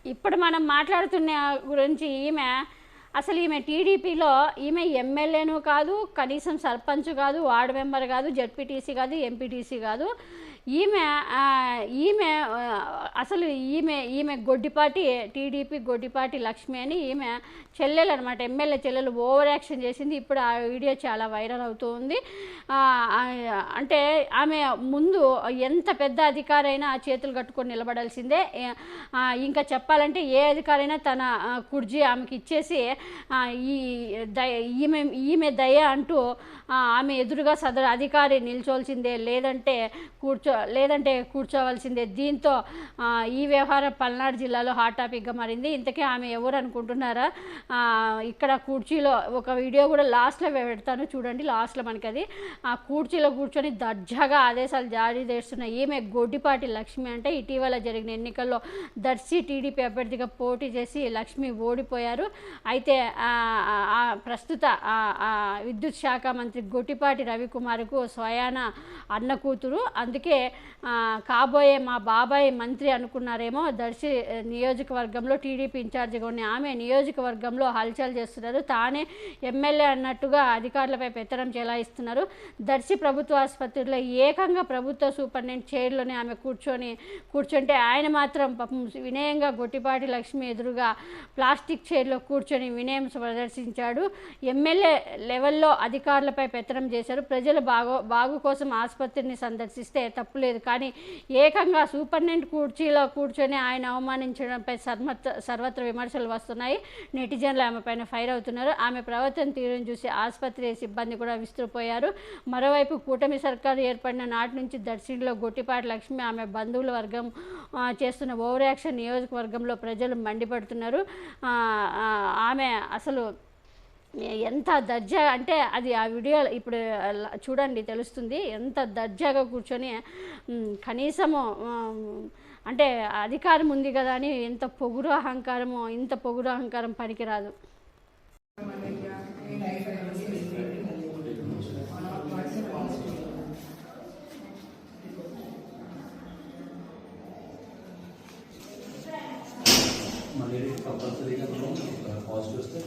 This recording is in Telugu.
ఇప్పుడు మనం మాట్లాడుతున్న గురించి ఈమె టీడీపీలో ఈమె ఎమ్మెల్యేను కాదు, కనీసం సర్పంచ్ కాదు, వార్డు మెంబర్ కాదు, జడ్పీటీసీ కాదు, ఎంపీటీసీ కాదు. ఈమె ఈమె అసలు ఈమె గొడ్డిపాటి టీడీపీ గొడ్డిపాటి లక్ష్మి అని ఈమె చెల్లెలు అనమాట, ఎమ్మెల్యే చెల్లెలు ఓవర్ యాక్షన్ చేసింది. ఇప్పుడు ఆ వీడియో చాలా వైరల్ అవుతూ ఉంది. అంటే ఆమె ముందు ఎంత పెద్ద అధికారైనా చేతులు కట్టుకొని నిలబడాల్సిందే. ఇంకా చెప్పాలంటే ఏ అధికారైనా తన కుర్జీ ఆమెకి ఇచ్చేసి ఈమె దయ అంటూ ఆమె ఎదురుగా సదరు అధికారి నిల్చోవలసిందే, లేదంటే కూర్చోవలసిందే. దీంతో ఈ వ్యవహారం పల్నాడు జిల్లాలో హాట్ టాపిక్గా మారింది. ఇంతకీ ఆమె ఎవరు అనుకుంటున్నారా? ఇక్కడ కుర్చీలో ఒక వీడియో కూడా లాస్ట్లో పెడతాను చూడండి. లాస్ట్లో మనకి అది ఆ కుర్చీలో కూర్చొని దర్జాగా ఆదేశాలు జారీ చేస్తున్న ఈమె గొడ్డిపాటి లక్ష్మి. అంటే ఇటీవల జరిగిన ఎన్నికల్లో దర్శి టీడీపీ అభ్యర్థిగా పోటీ చేసి లక్ష్మి ఓడిపోయారు. అయితే ప్రస్తుత విద్యుత్ శాఖ మంత్రి గొట్టిపాటి రవికుమార్కు స్వయాన అన్న కూతురు. అందుకే కాబోయే మా బాబాయ్ మంత్రి అనుకున్నారేమో. దర్శి నియోజకవర్గంలో టీడీపీ ఇన్ఛార్జిగా ఉన్న ఆమె నియోజకవర్గంలో హల్చల్ చేస్తున్నారు. తానే ఎమ్మెల్యే అన్నట్టుగా అధికారులపై పెత్తనం చెలాయిస్తున్నారు. దర్శి ప్రభుత్వ ఆసుపత్రిలో ఏకంగా ప్రభుత్వ సూపరింటెండెంట్ చైర్లోనే ఆమె కూర్చుంటే ఆయన మాత్రం పాపం వినయంగా గొట్టిపాటి లక్ష్మి ఎదురుగా ప్లాస్టిక్ చైర్లో కూర్చొని వినయం ప్రదర్శించాడు. ఎమ్మెల్యే లెవెల్లో అధికారులపై పెత్తనం చేశారు. ప్రజలు బాగు కోసం ఆసుపత్రిని సందర్శిస్తే తప్పులేదు, కానీ ఏకంగా సూపరింటెండెంట్ కుర్చీలో కూర్చొని ఆయన అవమానించడంపై సర్వత్ర విమర్శలు వస్తున్నాయి. నెటిజన్లు ఆమె పైన ఫైర్ అవుతున్నారు. ఆమె ప్రవర్తన తీరును చూసి ఆసుపత్రి సిబ్బంది కూడా విస్తుపోయారు. మరోవైపు కూటమి సర్కారు ఏర్పడిన నాటి నుంచి దర్శిలో గొట్టిపాటి లక్ష్మి ఆమె బంధువుల వర్గం చేస్తున్న ఓవర్ యాక్షన్ నియోజకవర్గంలో ప్రజలు మండిపడుతున్నారు. ఆమె అసలు ఎంత దర్జా అంటే అది ఆ వీడియో ఇప్పుడు చూడండి తెలుస్తుంది. ఎంత దర్జాగా కూర్చొని కనీసము అంటే అధికారం ఉంది కదా అని ఇంత పొగురు అహంకారం పనికిరాదు. కంపల్సరీగా పాజిటివ్ వస్తే